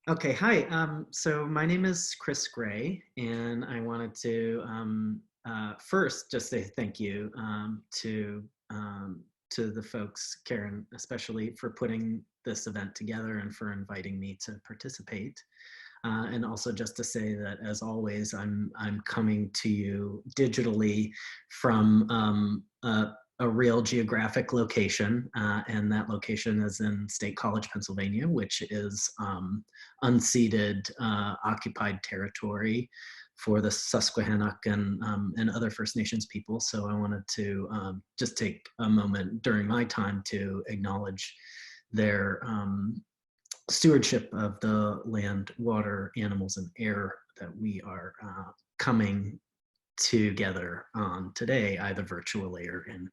Okay, hi. So my name is Kris Gray, and I wanted to first just say thank you to the folks, Karen, especially for putting this event together and for inviting me to participate. And also just to say that, as always, I'm coming to you digitally from a real geographic location, and that location is in State College, Pennsylvania, which is unceded, occupied territory for the Susquehannock and other First Nations people. So I wanted to just take a moment during my time to acknowledge their stewardship of the land, water, animals, and air that we are coming together on today, either virtually or in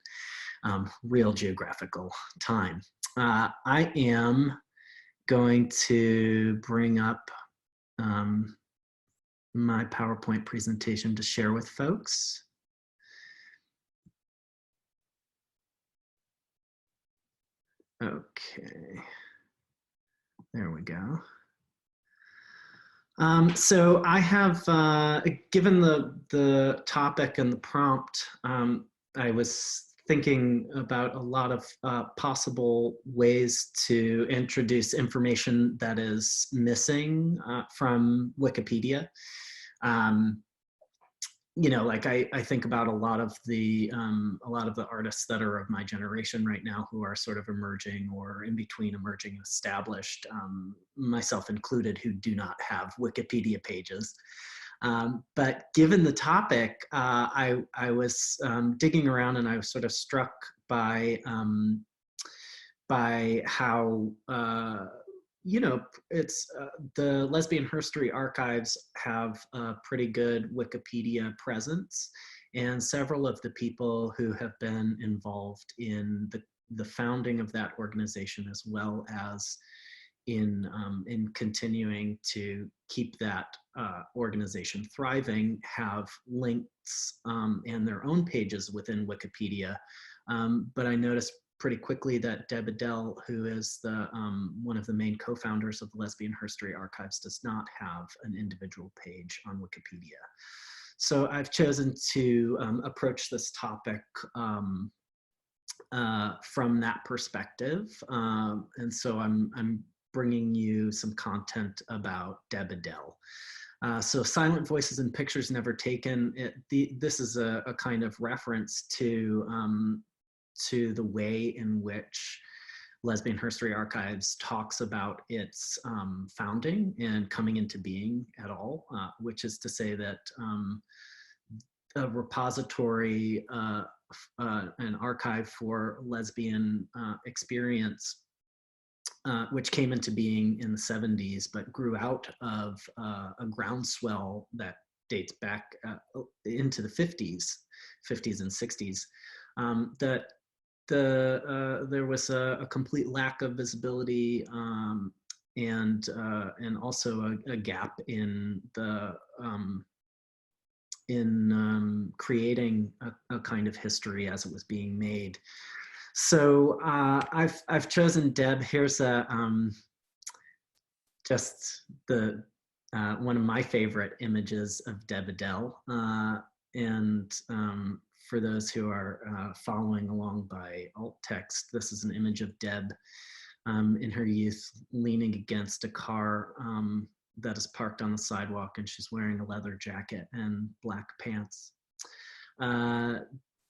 real geographical time. I am going to bring up my PowerPoint presentation to share with folks. Okay, there we go. So I have, given the topic and the prompt, I was thinking about a lot of possible ways to introduce information that is missing from Wikipedia. You know, like I think about a lot of the artists that are of my generation right now who are sort of emerging or in between emerging and established, myself included, who do not have Wikipedia pages. But given the topic, I was digging around, and I was sort of struck by how you know, it's the Lesbian Herstory archives have a pretty good Wikipedia presence, and several of the people who have been involved in the founding of that organization, as well as in continuing to keep that organization thriving, have links and their own pages within Wikipedia. But I noticed pretty quickly that Deb Adele, who is the one of the main co-founders of the Lesbian Herstory Archives, does not have an individual page on Wikipedia. So I've chosen to approach this topic from that perspective, and so I'm bringing you some content about Deb Adele. So Silent Voices and Pictures Never Taken, this is a kind of reference to the way in which Lesbian Herstory Archives talks about its founding and coming into being at all, which is to say that a repository, an archive for lesbian experience, which came into being in the 70s, but grew out of a groundswell that dates back into the 50s and 60s, that there was a complete lack of visibility, and also a gap in the creating a kind of history as it was being made. So I've chosen Deb. Here's just the one of my favorite images of Deb Adele, and for those who are following along by alt text, this is an image of Deb in her youth leaning against a car that is parked on the sidewalk, and she's wearing a leather jacket and black pants.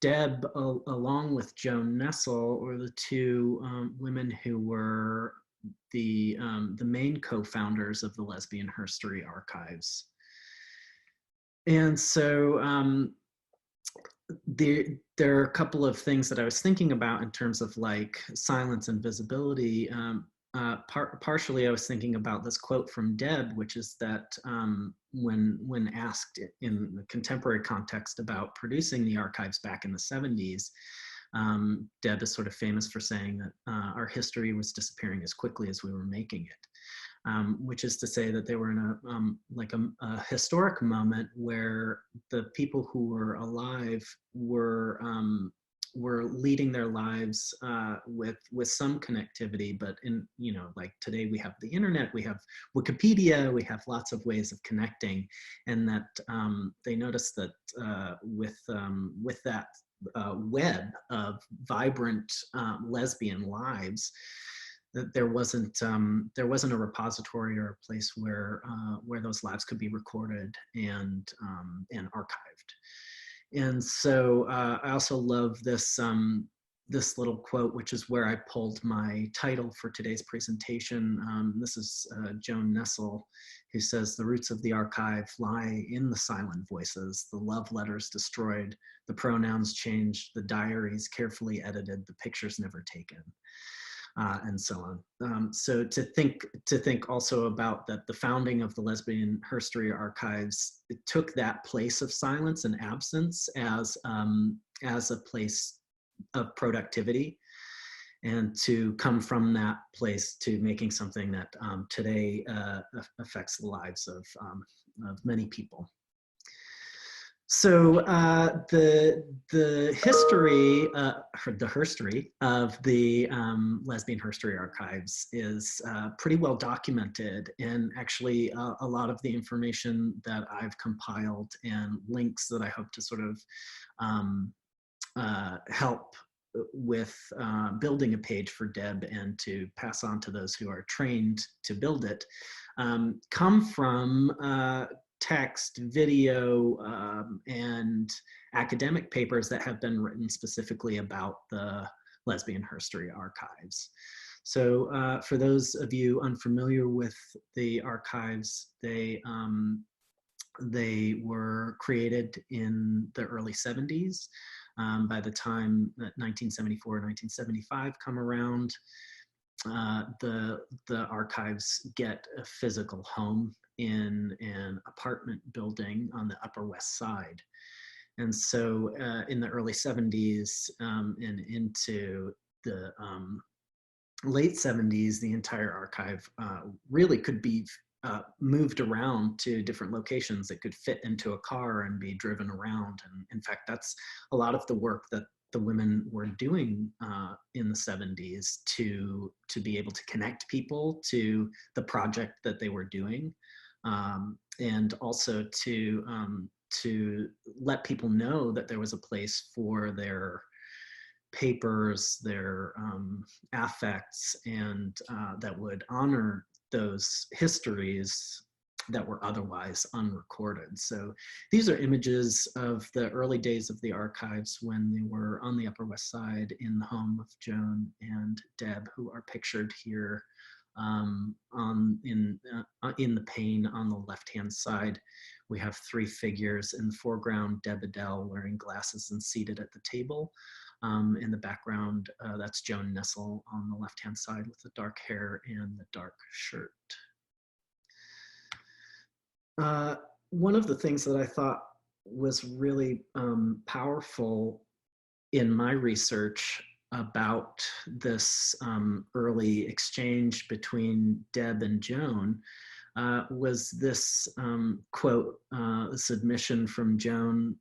Deb, along with Joan Nessel, were the two women who were the main co-founders of the Lesbian Herstory Archives. And so there are a couple of things that I was thinking about in terms of like silence and visibility. Partially I was thinking about this quote from Deb, which is that when asked in the contemporary context about producing the archives back in the 70s, Deb is sort of famous for saying that our history was disappearing as quickly as we were making it, which is to say that they were in a historic moment where the people who were alive were were leading their lives with some connectivity, but in, like today we have the internet, we have Wikipedia, we have lots of ways of connecting, and that they noticed that with that web of vibrant lesbian lives, that there wasn't a repository or a place where those lives could be recorded and archived. And so I also love this this little quote, which is where I pulled my title for today's presentation. This is Joan Nestle, who says, "The roots of the archive lie in the silent voices, the love letters destroyed, the pronouns changed, the diaries carefully edited, the pictures never taken." And so on. So to think also about that, the founding of the Lesbian Herstory Archives, it took that place of silence and absence as a place of productivity, and to come from that place to making something that today affects the lives of many people. So the history, the herstory of the Lesbian Herstory Archives is pretty well documented, and actually a lot of the information that I've compiled and links that I hope to sort of help with building a page for Deb and to pass on to those who are trained to build it, come from text, video, and academic papers that have been written specifically about the Lesbian Herstory Archives. So for those of you unfamiliar with the archives, they were created in the early 70s. By the time that 1974, 1975 come around, the archives get a physical home in an apartment building on the Upper West Side. And so in the early 70s and into the late 70s, the entire archive really could be moved around to different locations. It could fit into a car and be driven around. And in fact, that's a lot of the work that the women were doing in the 70s to be able to connect people to the project that they were doing, and also to let people know that there was a place for their papers, their affects, and that would honor those histories that were otherwise unrecorded. So these are images of the early days of the archives when they were on the Upper West Side in the home of Joan and Deb, who are pictured here in the pane on the left-hand side. We have three figures in the foreground: Deb Adele wearing glasses and seated at the table. In the background, that's Joan Nestle on the left-hand side with the dark hair and the dark shirt. One of the things that I thought was really powerful in my research about this early exchange between Deb and Joan was this quote, this admission from Joan,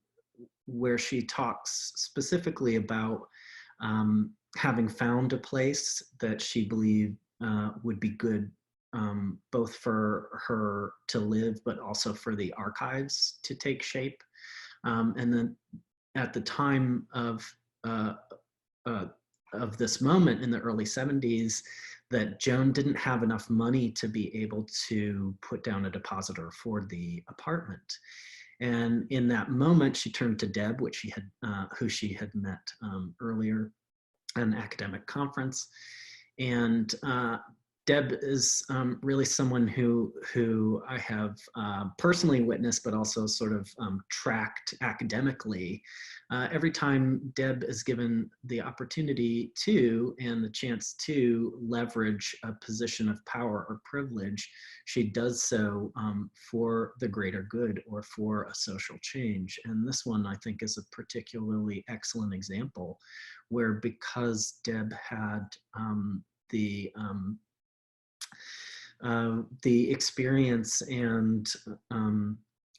where she talks specifically about having found a place that she believed would be good both for her to live, but also for the archives to take shape. And then at the time of this moment in the early 70s, that Joan didn't have enough money to be able to put down a depositor for the apartment. And in that moment, she turned to Deb, which she had, who she had met earlier at an academic conference. And Deb is really someone who I have personally witnessed, but also sort of tracked academically. Every time Deb is given the opportunity to and the chance to leverage a position of power or privilege, she does so for the greater good or for a social change. And this one, I think, is a particularly excellent example where, because Deb had the experience and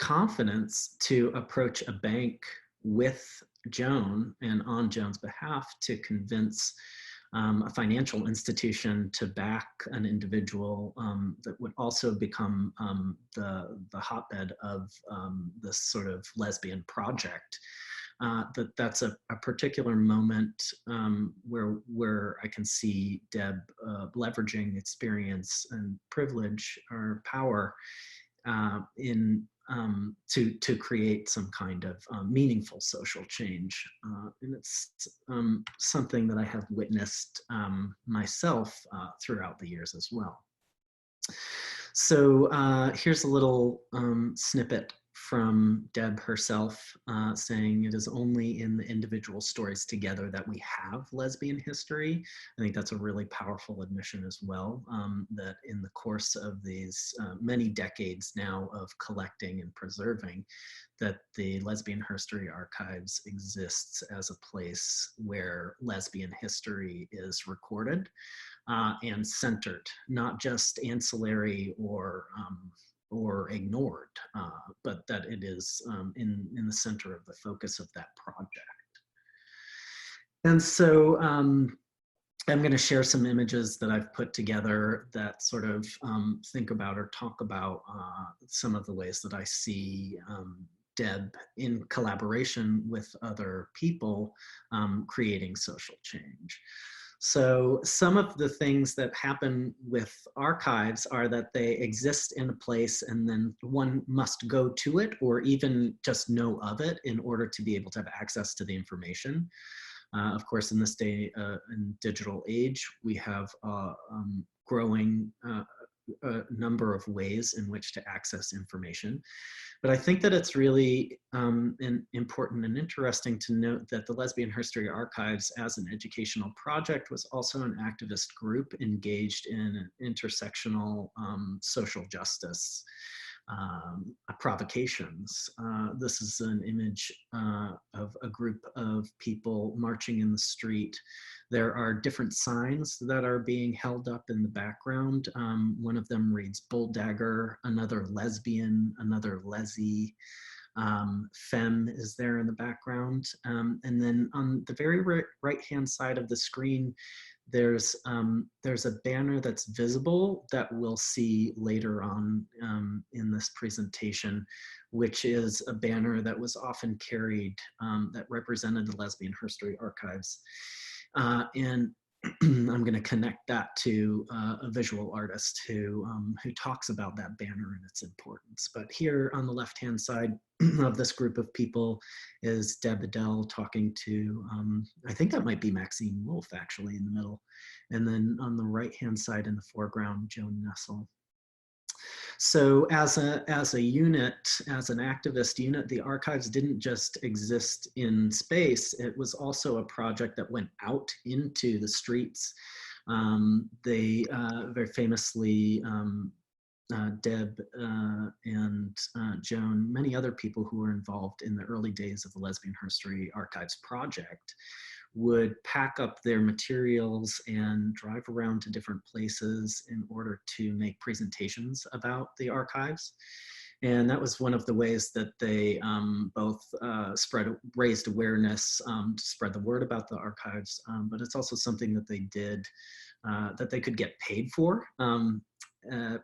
confidence to approach a bank with Joan and on Joan's behalf to convince a financial institution to back an individual that would also become the hotbed of this sort of lesbian project. That's a particular moment where I can see Deb leveraging experience and privilege or power to create some kind of meaningful social change. And it's something that I have witnessed myself throughout the years as well. So here's a little snippet from Deb herself saying, "It is only in the individual stories together that we have lesbian history." I think that's a really powerful admission as well, that in the course of these many decades now of collecting and preserving, that the Lesbian History Archives exists as a place where lesbian history is recorded and centered, not just ancillary or ignored, but that it is in the center of the focus of that project. And so I'm going to share some images that I've put together that sort of think about or talk about some of the ways that I see Deb in collaboration with other people creating social change. So some of the things that happen with archives are that they exist in a place and then one must go to it or even just know of it in order to be able to have access to the information. Of course, in this day and digital age, we have growing number of ways in which to access information. But I think that it's really important and interesting to note that the Lesbian History Archives as an educational project was also an activist group engaged in intersectional social justice provocations. This is an image of a group of people marching in the street. There are different signs that are being held up in the background. One of them reads "Bull Dagger," another "lesbian," another "lesi." Femme is there in the background. And then on the very right-hand side of the screen, there's a banner that's visible that we'll see later on in this presentation, which is a banner that was often carried that represented the Lesbian History Archives. And I'm going to connect that to a visual artist who talks about that banner and its importance. But here on the left-hand side of this group of people is Deb Adele talking to, I think that might be Maxine Wolf actually in the middle. And then on the right-hand side in the foreground, Joan Nessel. So as a unit, as an activist unit, the archives didn't just exist in space. It was also a project that went out into the streets. They very famously, Deb and Joan, many other people who were involved in the early days of the Lesbian History Archives project would pack up their materials and drive around to different places in order to make presentations about the archives. And that was one of the ways that they both raised awareness to spread the word about the archives, but it's also something that they did that they could get paid for.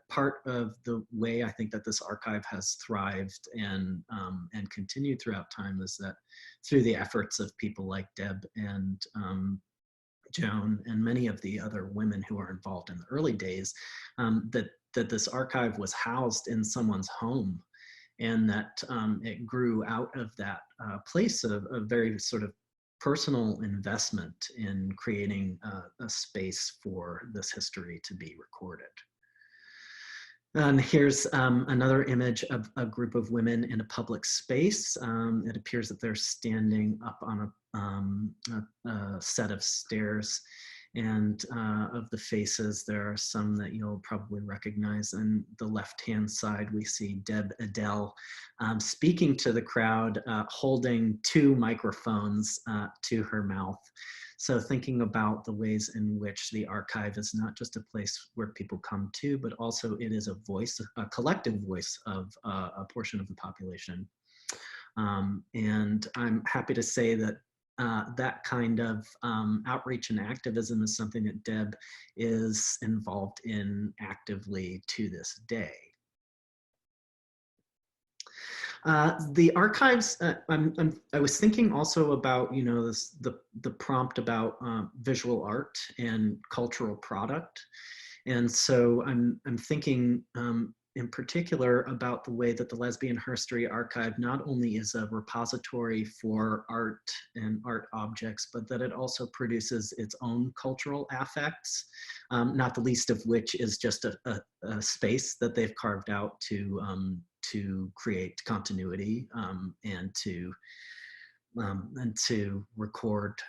Part of the way I think that this archive has thrived and continued throughout time is that through the efforts of people like Deb and Joan and many of the other women who are involved in the early days, that this archive was housed in someone's home, and that it grew out of that place of a very sort of personal investment in creating a space for this history to be recorded. And here's another image of a group of women in a public space. It appears that they're standing up on a set of stairs, and of the faces, there are some that you'll probably recognize. On the left-hand side, we see Deb Adele speaking to the crowd, holding two microphones to her mouth. So thinking about the ways in which the archive is not just a place where people come to, but also it is a voice, a collective voice of a portion of the population. And I'm happy to say that that kind of outreach and activism is something that Deb is involved in actively to this day. The archives, I was thinking also about, you know, the prompt about visual art and cultural product. And so I'm thinking in particular about the way that the Lesbian Herstory Archive not only is a repository for art and art objects, but that it also produces its own cultural affects, not the least of which is just a space that they've carved out to create continuity and to record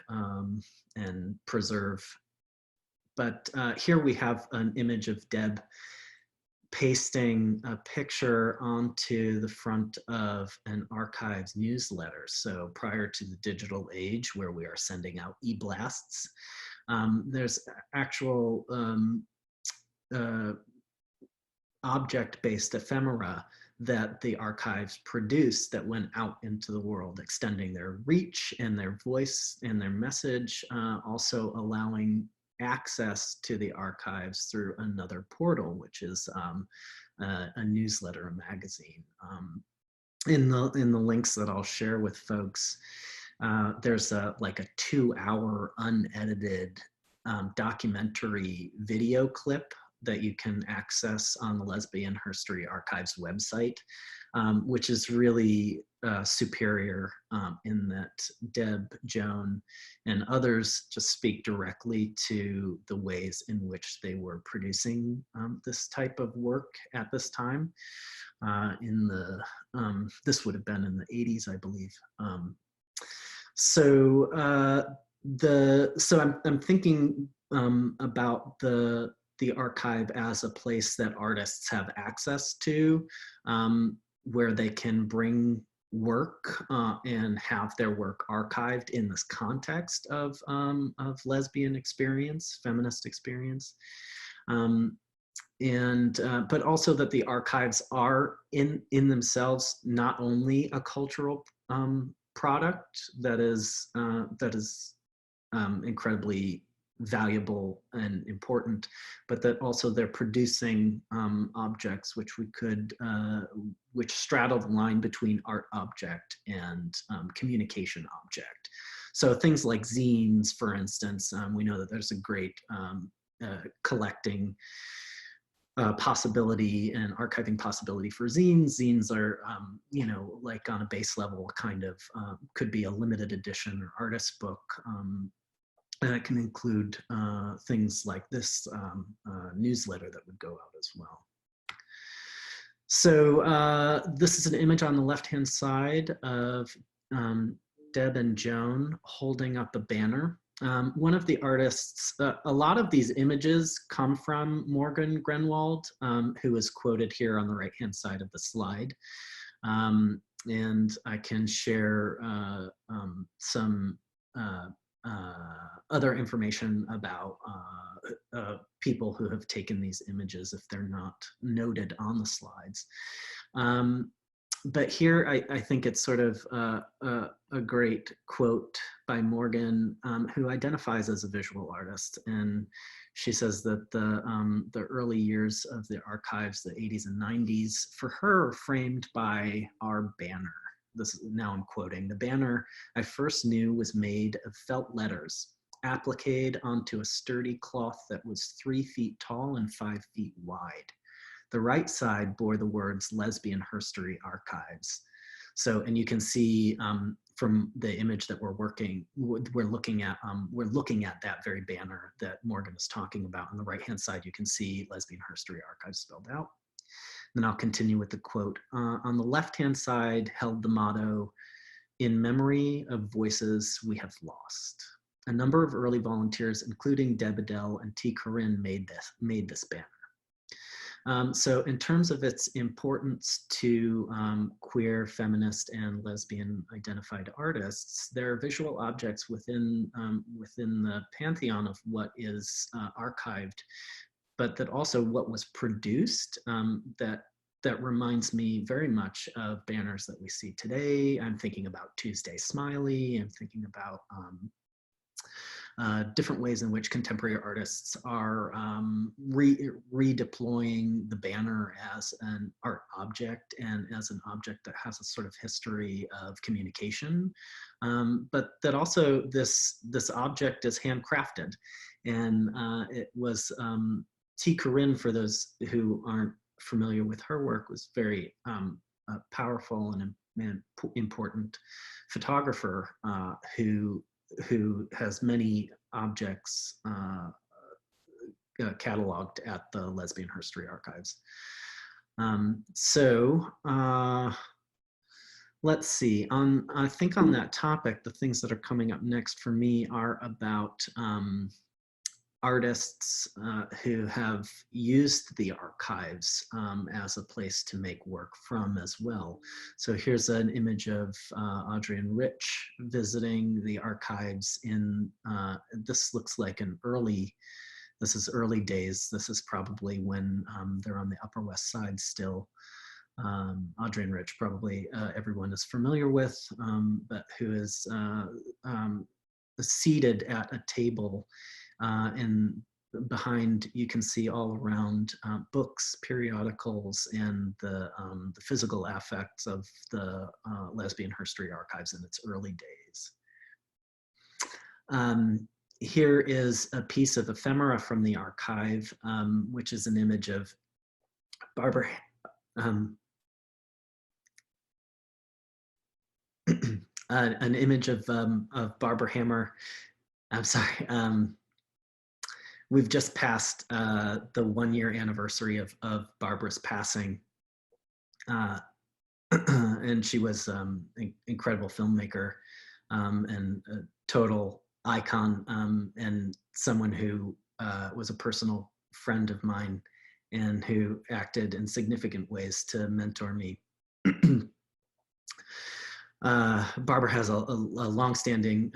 and preserve. But here we have an image of Deb pasting a picture onto the front of an archives newsletter. So prior to the digital age where we are sending out e-blasts, there's actual object-based ephemera that the archives produced that went out into the world, extending their reach and their voice and their message, also allowing access to the archives through another portal, which is a newsletter, a magazine. In the links that I'll share with folks, there's like a 2-hour unedited documentary video clip that you can access on the Lesbian Herstory Archives website, which is really superior in that Deb, Joan, and others just speak directly to the ways in which they were producing this type of work at this time. This would have been in the 80s, I believe. So I'm thinking about the archive as a place that artists have access to, where they can bring work and have their work archived in this context of lesbian experience, feminist experience. But also that the archives are in themselves not only a cultural product that is incredibly valuable and important, but that also they're producing objects which which straddle the line between art object and communication object. So things like zines, for instance, we know that there's a great collecting possibility and archiving possibility for zines. Zines are, you know, like on a base level, kind of could be a limited edition or artist book. And it can include things like this newsletter that would go out as well. So this is an image on the left-hand side of Deb and Joan holding up a banner. One of the artists, a lot of these images come from Morgan Grenwald, who is quoted here on the right-hand side of the slide. And I can share some other information about people who have taken these images if they're not noted on the slides. But here I think it's sort of a great quote by Morgan, who identifies as a visual artist. And she says that the early years of the archives, the 80s and 90s, for her are framed by our banner. This is, now I'm quoting, "The banner I first knew was made of felt letters, appliqued onto a sturdy cloth that was 3 feet tall and 5 feet wide. The right side bore the words Lesbian Herstory Archives." So, and you can see from the image that we're looking at that very banner that Morgan is talking about. On the right-hand side, you can see Lesbian Herstory Archives spelled out. Then I'll continue with the quote. On the left-hand side held the motto, "In memory of voices we have lost." A number of early volunteers, including Deb Adele and T. Corinne, made this banner. So in terms of its importance to queer, feminist, and lesbian identified artists, there are visual objects within the pantheon of what is archived, but that also what was produced that that reminds me very much of banners that we see today. I'm thinking about Tuesday Smiley. I'm thinking about different ways in which contemporary artists are redeploying the banner as an art object and as an object that has a sort of history of communication, but that also this object is handcrafted. And it was T. Corinne, for those who aren't familiar with her work, was very powerful and important photographer who has many objects cataloged at the Lesbian History Archives. Let's see. I think on that topic, the things that are coming up next for me are about artists who have used the archives as a place to make work from as well. So here's an image of Audrey and Rich visiting the archives in, this looks like this is early days. This is probably when they're on the Upper West Side still. Audrey and Rich, probably everyone is familiar with, but who is seated at a table, and behind you can see all around books, periodicals, and the physical affects of the Lesbian History Archives in its early days. Here is a piece of ephemera from the archive, which is an image of Barbara, an image of Barbara Hammer. I'm sorry. We've just passed the 1-year anniversary of Barbara's passing. And she was an incredible filmmaker and a total icon, and someone who was a personal friend of mine and who acted in significant ways to mentor me. Barbara has a longstanding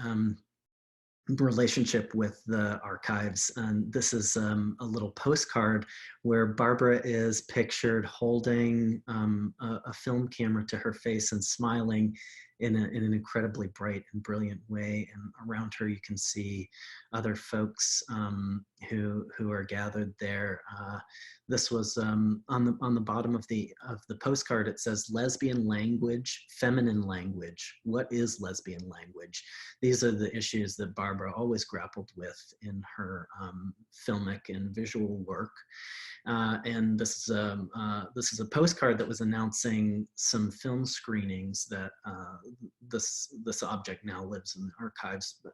relationship with the archives, and this is a little postcard where Barbara is pictured holding a film camera to her face and smiling in an incredibly bright and brilliant way. And around her you can see other folks who are gathered there. This was on the bottom of the postcard. It says lesbian language, feminine language. What is lesbian language? These are the issues that Barbara always grappled with in her filmic and visual work. And this is a postcard that was announcing some film screenings that this object now lives in the archives. But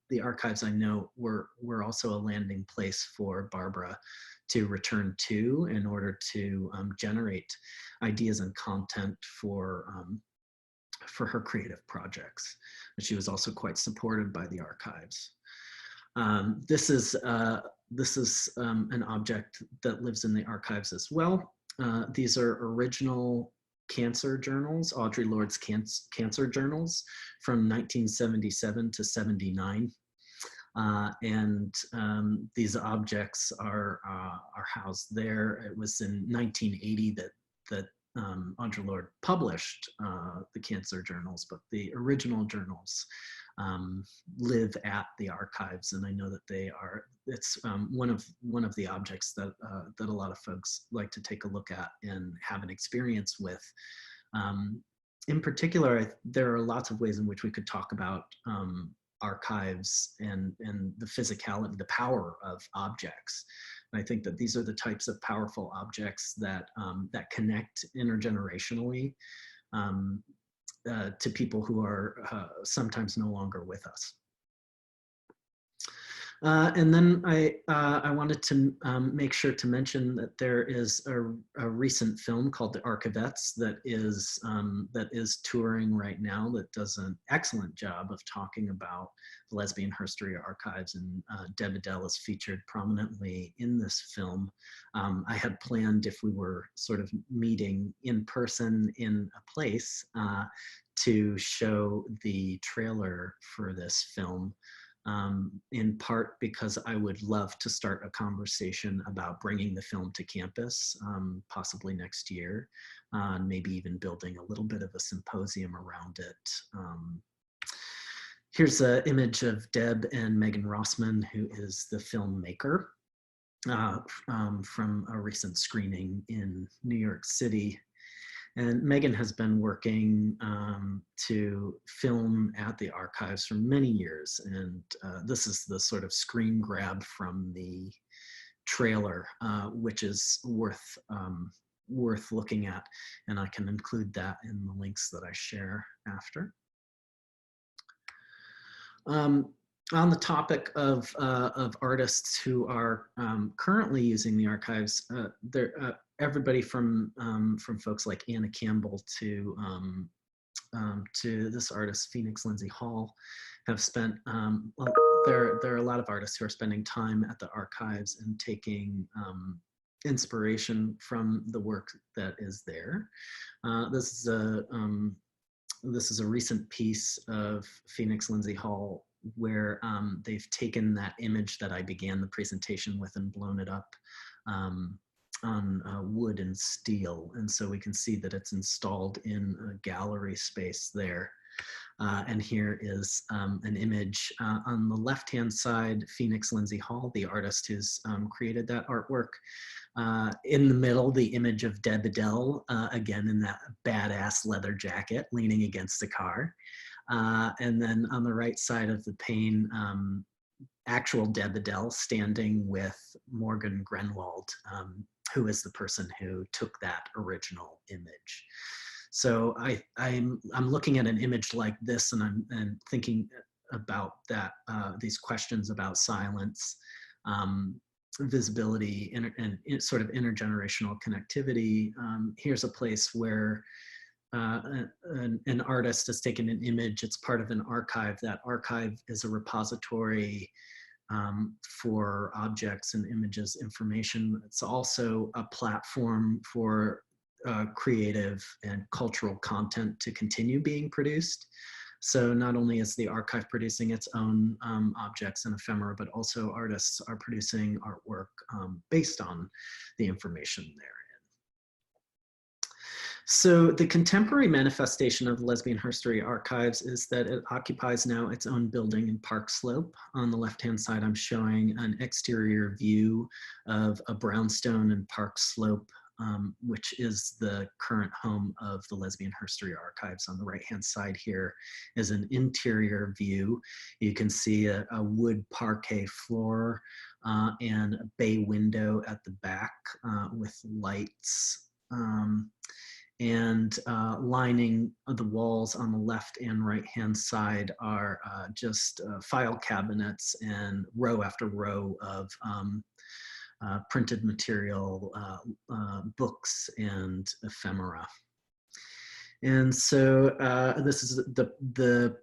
the archives, I know, were also a landing place for Barbara to return to in order to generate ideas and content for her creative projects. And she was also quite supported by the archives. This is an object that lives in the archives as well. These are original cancer journals, Audre Lorde's cancer journals from 1977 to 79. And these objects are housed there. It was in 1980 that Audre Lorde published the cancer journals, but the original journals live at the archives, and I know that it's one of the objects that that a lot of folks like to take a look at and have an experience with. In particular, there are lots of ways in which we could talk about archives and the physicality, the power of objects. And I think that these are the types of powerful objects that that connect intergenerationally to people who are sometimes no longer with us. And then I wanted to make sure to mention that there is a recent film called The Archivettes that is touring right now, that does an excellent job of talking about the Lesbian History Archives, and Deb Adele is featured prominently in this film. I had planned, if we were sort of meeting in person in a place, to show the trailer for this film. in part because I would love to start a conversation about bringing the film to campus, possibly next year, maybe even building a little bit of a symposium around it. Here's an image of Deb and Megan Rossman, who is the filmmaker, from a recent screening in New York City. And Megan has been working to film at the archives for many years. And this is the sort of screen grab from the trailer, which is worth looking at. And I can include that in the links that I share after. On the topic of artists who are currently using the archives, everybody from folks like Anna Campbell to this artist Phoenix Lindsay Hall have spent. Well, there are a lot of artists who are spending time at the archives and taking inspiration from the work that is there. This is a recent piece of Phoenix Lindsay Hall where they've taken that image that I began the presentation with and blown it up on wood and steel. And so we can see that it's installed in a gallery space there. And here is an image on the left-hand side, Phoenix Lindsay Hall, the artist who's created that artwork. In the middle, the image of Deb Adele, again in that badass leather jacket, leaning against the car. And then on the right side of the pane, actual Deb Adele standing with Morgan Grenwald, who is the person who took that original image. So I'm looking at an image like this, and I'm thinking about that, these questions about silence, visibility, and sort of intergenerational connectivity. Here's a place where an artist has taken an image. It's part of an archive. That archive is a repository for objects and images, information. It's also a platform for creative and cultural content to continue being produced. So not only is the archive producing its own objects and ephemera, but also artists are producing artwork based on the information therein. So the contemporary manifestation of the Lesbian History Archives is that it occupies now its own building in Park Slope. On the left-hand side, I'm showing an exterior view of a brownstone in Park Slope, which is the current home of the Lesbian History Archives. On the right-hand side here is an interior view. You can see a wood parquet floor and a bay window at the back with lights. And lining the walls on the left and right hand side are just file cabinets and row after row of printed material, books and ephemera. And so this is the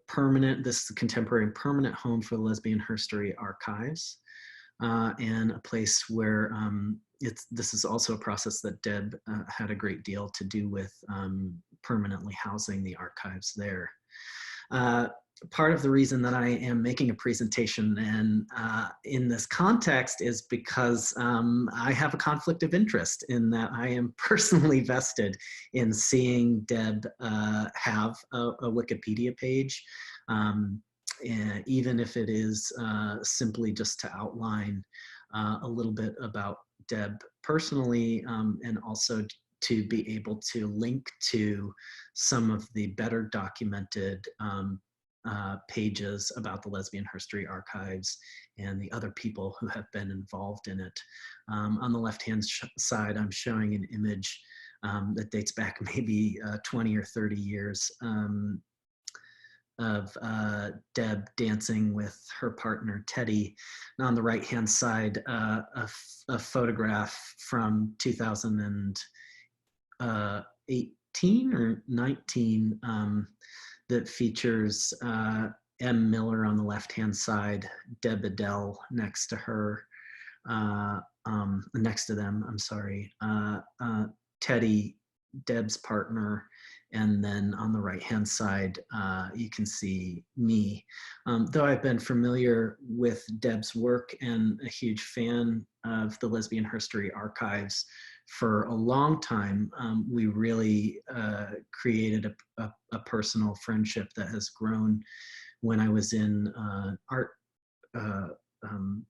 contemporary and permanent home for the Lesbian History Archives, and a place where this is also a process that Deb had a great deal to do with permanently housing the archives there. Part of the reason that I am making a presentation and in this context is because I have a conflict of interest in that I am personally vested in seeing Deb have a Wikipedia page, even if it is simply just to outline a little bit about Deb personally, and also to be able to link to some of the better documented pages about the Lesbian History Archives and the other people who have been involved in it. On the left-hand side, I'm showing an image that dates back maybe 20 or 30 years of Deb dancing with her partner Teddy. And on the right-hand side, a photograph from 2018 or 19 that features M. Miller on the left-hand side, Deb Adele next to her, next to them, I'm sorry, Teddy, Deb's partner, And then on the right-hand side, you can see me. Though I've been familiar with Deb's work and a huge fan of the Lesbian Herstory Archives for a long time, we really created a personal friendship that has grown when I was in uh, um,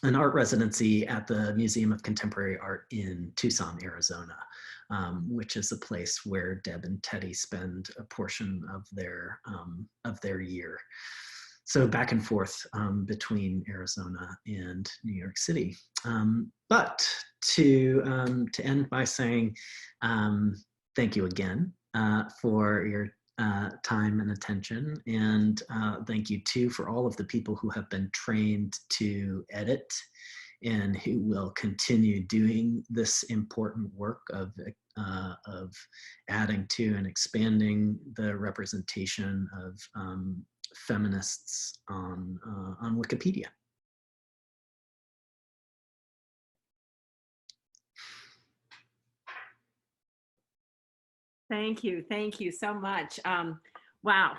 an art residency at the Museum of Contemporary Art in Tucson, Arizona, which is a place where Deb and Teddy spend a portion of their year. So back and forth between Arizona and New York City. But to end by saying thank you again for your time and attention. And thank you too for all of the people who have been trained to edit and who will continue doing this important work of adding to and expanding the representation of feminists on Wikipedia. Thank you so much. Wow,